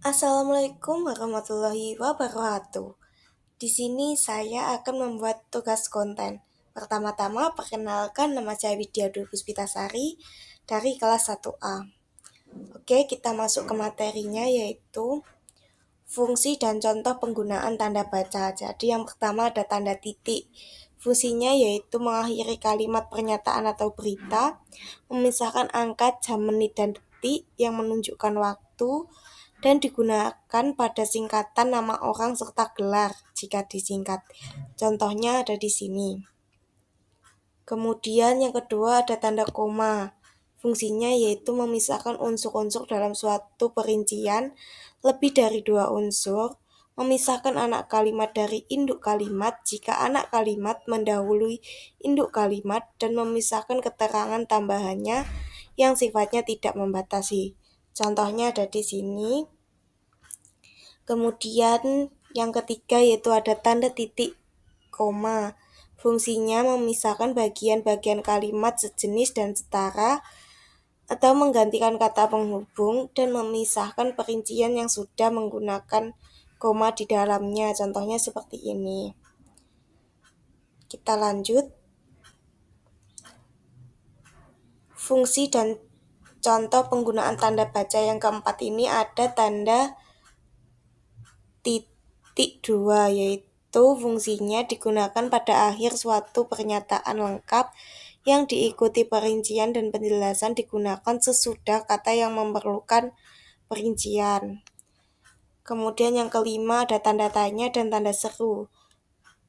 Assalamualaikum warahmatullahi wabarakatuh. Di sini saya akan membuat tugas konten. Pertama-tama, perkenalkan nama saya Widya Dwi Puspitasari dari kelas 1A. Oke, kita masuk ke materinya yaitu fungsi dan contoh penggunaan tanda baca. Jadi yang pertama ada tanda titik. Fungsinya yaitu mengakhiri kalimat pernyataan atau berita, memisahkan angka, jam, menit, dan detik yang menunjukkan waktu, dan digunakan pada singkatan nama orang serta gelar jika disingkat. Contohnya ada di sini. Kemudian yang kedua ada tanda koma. Fungsinya yaitu memisahkan unsur-unsur dalam suatu perincian lebih dari dua unsur, memisahkan anak kalimat dari induk kalimat jika anak kalimat mendahului induk kalimat, dan memisahkan keterangan tambahannya yang sifatnya tidak membatasi. Contohnya ada di sini. Kemudian yang ketiga yaitu ada tanda titik koma. Fungsinya memisahkan bagian-bagian kalimat sejenis dan setara atau menggantikan kata penghubung dan memisahkan perincian yang sudah menggunakan koma di dalamnya. Contohnya seperti ini. Kita lanjut. Fungsi dan contoh penggunaan tanda baca yang keempat ini ada tanda titik dua, yaitu fungsinya digunakan pada akhir suatu pernyataan lengkap yang diikuti perincian, dan penjelasan digunakan sesudah kata yang memerlukan perincian. Kemudian yang kelima ada tanda tanya dan tanda seru.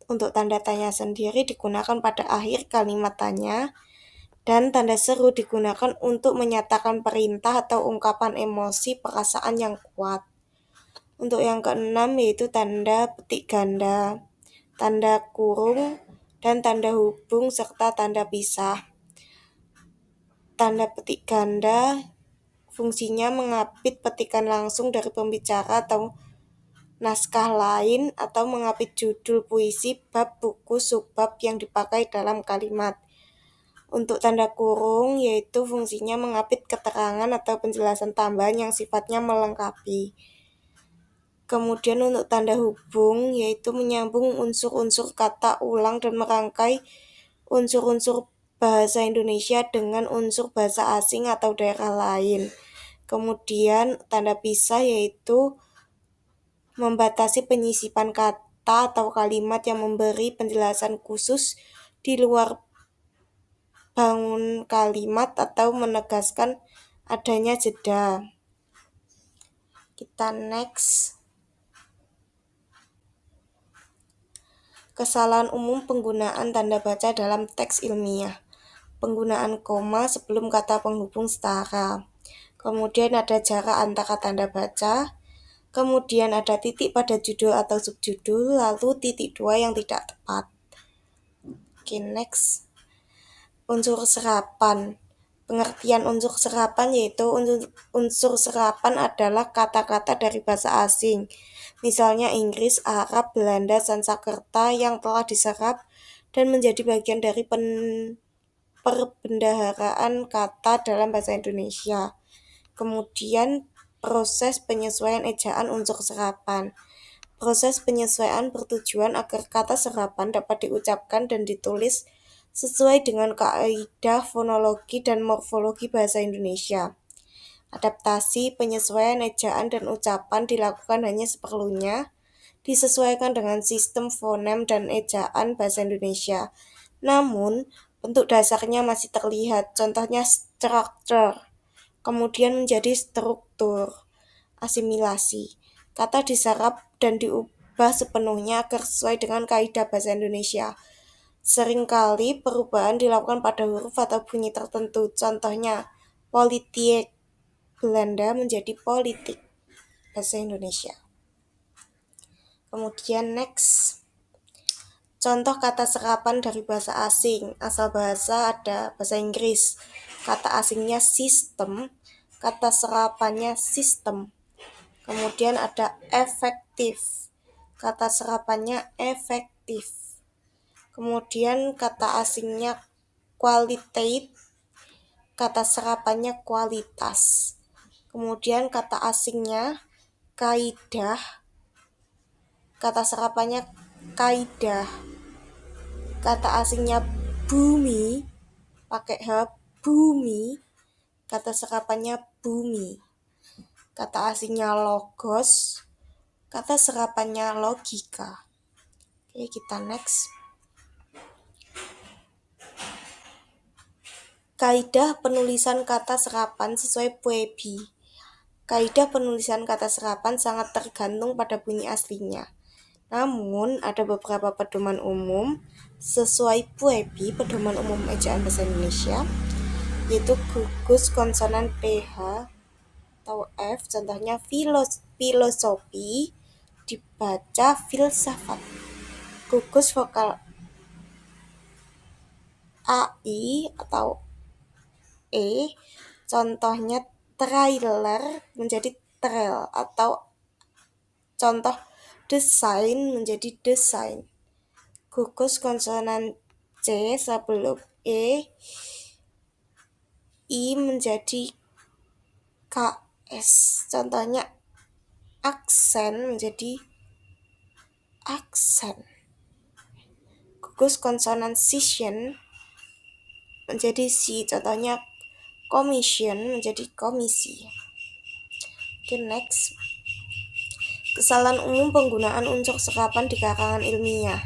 Untuk tanda tanya sendiri digunakan pada akhir kalimat tanya, dan tanda seru digunakan untuk menyatakan perintah atau ungkapan emosi perasaan yang kuat. Untuk yang keenam yaitu tanda petik ganda, tanda kurung, dan tanda hubung serta tanda pisah. Tanda petik ganda fungsinya mengapit petikan langsung dari pembicara atau naskah lain, atau mengapit judul puisi, bab, buku, subbab yang dipakai dalam kalimat. Untuk tanda kurung yaitu fungsinya mengapit keterangan atau penjelasan tambahan yang sifatnya melengkapi. Kemudian untuk tanda hubung yaitu menyambung unsur-unsur kata ulang dan merangkai unsur-unsur bahasa Indonesia dengan unsur bahasa asing atau daerah lain. Kemudian tanda pisah yaitu membatasi penyisipan kata atau kalimat yang memberi penjelasan khusus di luar bangun kalimat atau menegaskan adanya jeda. Kita next. Kesalahan umum penggunaan tanda baca dalam teks ilmiah. Penggunaan koma sebelum kata penghubung setara. Kemudian ada jarak antara tanda baca. Kemudian ada titik pada judul atau subjudul, lalu titik dua yang tidak tepat. Oke, next. Unsur serapan. Pengertian unsur serapan yaitu unsur serapan adalah kata-kata dari bahasa asing, misalnya Inggris, Arab, Belanda, Sanskerta, yang telah diserap dan menjadi bagian dari perbendaharaan kata dalam bahasa Indonesia. Kemudian proses penyesuaian ejaan unsur serapan. Proses penyesuaian bertujuan agar kata serapan dapat diucapkan dan ditulis sesuai dengan kaidah fonologi dan morfologi bahasa Indonesia. Adaptasi, penyesuaian ejaan dan ucapan dilakukan hanya seperlunya, disesuaikan dengan sistem fonem dan ejaan bahasa Indonesia. Namun, bentuk dasarnya masih terlihat, contohnya structure, kemudian menjadi struktur, asimilasi. Kata diserap dan diubah sepenuhnya agar sesuai dengan kaidah bahasa Indonesia. Seringkali perubahan dilakukan pada huruf atau bunyi tertentu, contohnya politik Belanda menjadi politik bahasa Indonesia. Kemudian next. Contoh kata serapan dari bahasa asing. Asal bahasa ada bahasa Inggris. Kata asingnya system, kata serapannya system. Kemudian ada efektif. Kata serapannya efektif. Kemudian kata asingnya qualitative, kata serapannya kualitas. Kemudian kata asingnya kaidah, kata serapannya kaidah. Kata asingnya bumi, pakai H, bumi, kata serapannya bumi. Kata asingnya logos, kata serapannya logika. Oke, kita next. Kaidah penulisan kata serapan sesuai Puebi. Kaidah penulisan kata serapan sangat tergantung pada bunyi aslinya. Namun, ada beberapa pedoman umum sesuai Puebi, pedoman umum ejaan bahasa Indonesia, yaitu gugus konsonan PH atau F, contohnya filosofi dibaca filsafat. Gugus vokal AI atau E, contohnya trailer menjadi trail, atau contoh desain menjadi desain. Gugus konsonan C sebelum E, I menjadi KS, contohnya aksen menjadi aksen. Gugus konsonan scission menjadi C, contohnya commission menjadi komisi. Oke, next. Kesalahan umum penggunaan unsur serapan di karangan ilmiah.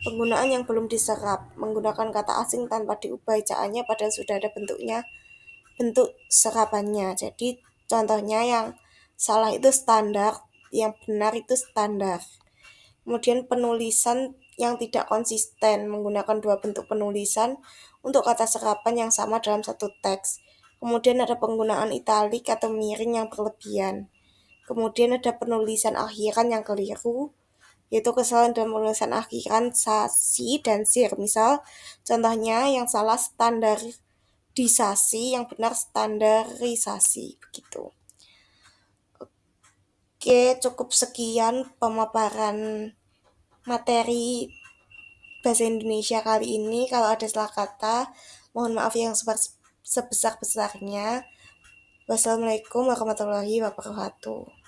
Penggunaan yang belum diserap, menggunakan kata asing tanpa diubah ejaannya padahal sudah ada bentuk serapannya. Jadi contohnya yang salah itu standar, yang benar itu standar. Kemudian penulisan yang tidak konsisten, menggunakan dua bentuk penulisan untuk kata serapan yang sama dalam satu teks. Kemudian ada penggunaan italik atau miring yang berlebihan. Kemudian ada penulisan akhiran yang keliru, yaitu kesalahan dalam penulisan akhiran sasi dan sir. Misal contohnya yang salah standarisasi, yang benar standarisasi, begitu. Oke, cukup sekian pemaparan materi bahasa Indonesia kali ini. Kalau ada salah kata, mohon maaf yang sebesar-besarnya. Wassalamualaikum warahmatullahi wabarakatuh.